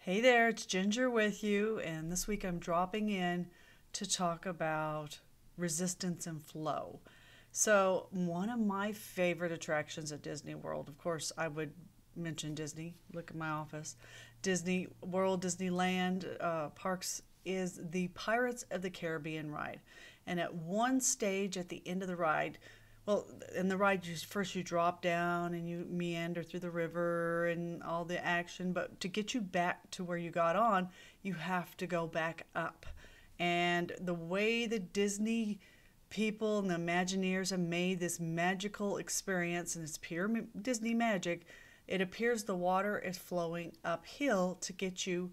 Hey there, it's Ginger with you, and this week I'm dropping in to talk about resistance and flow. So, one of my favorite attractions at Disney World, of course, I would mention Disney. Look at my office. Disney World, Disneyland parks is the Pirates of the Caribbean ride. And at one stage at the end of the ride, well, in the ride, first you drop down and you meander through the river and all the action, but to get you back to where you got on, you have to go back up. And the way the Disney people and the Imagineers have made this magical experience, and it's pure Disney magic, it appears the water is flowing uphill to get you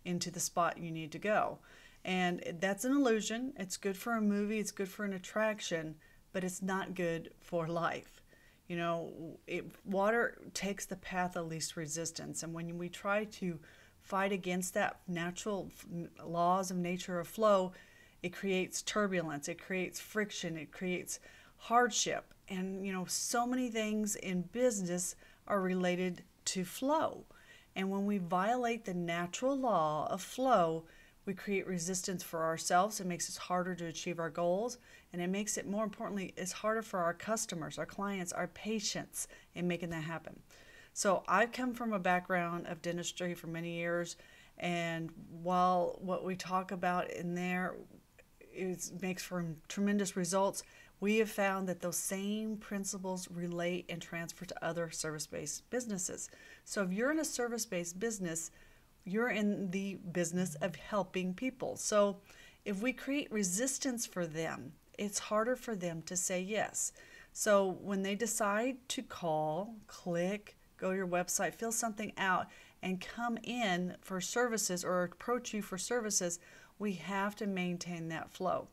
into the spot you need to go. And that's an illusion. It's good for a movie, it's good for an attraction, but it's not good for life. Water takes the path of least resistance, and when we try to fight against that natural laws of nature of flow, it creates turbulence, it creates friction, it creates hardship. And so many things in business are related to flow. And when we violate the natural law of flow, we create resistance for ourselves. It makes it harder to achieve our goals, and it makes it, more importantly, it's harder for our customers, our clients, our patients in making that happen. So I've come from a background of dentistry for many years, and while what we talk about in there makes for tremendous results, we have found that those same principles relate and transfer to other service-based businesses. So if you're in a service-based business, you're in the business of helping people. So if we create resistance for them, it's harder for them to say yes. So when they decide to call, click, go to your website, fill something out, and come in for services or approach you for services, we have to maintain that flow.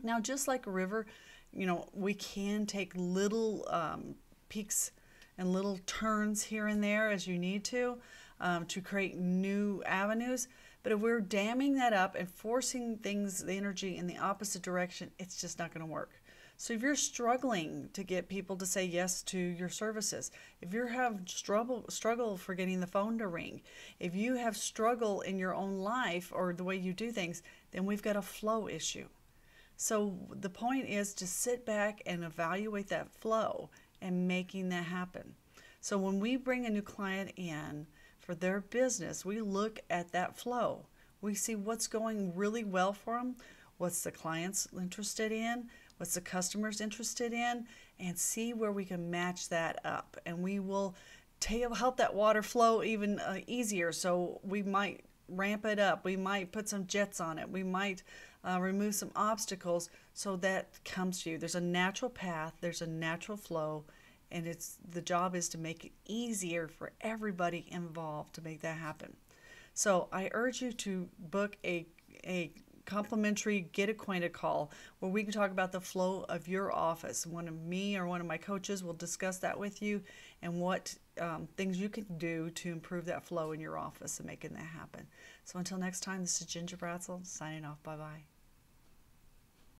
Now, just like a river, we can take little peaks and little turns here and there as you need to create new avenues. But if we're damming that up and forcing the energy in the opposite direction, it's just not going to work. So if you're struggling to get people to say yes to your services, if you have struggle for getting the phone to ring, if you have struggle in your own life or the way you do things, then we've got a flow issue. So the point is to sit back and evaluate that flow and making that happen. So when we bring a new client in for their business, we look at that flow. We see what's going really well for them, what's the client's interested in, what's the customer's interested in, and see where we can match that up. And we will help that water flow even easier. So we might ramp it up. We might put some jets on it. We might remove some obstacles so that comes to you. There's a natural path. There's a natural flow. And the job is to make it easier for everybody involved to make that happen. So I urge you to book a complimentary get acquainted call where we can talk about the flow of your office. One of me or one of my coaches will discuss that with you and what things you can do to improve that flow in your office and making that happen. So until next time, this is Ginger Bratzel signing off. Bye-bye.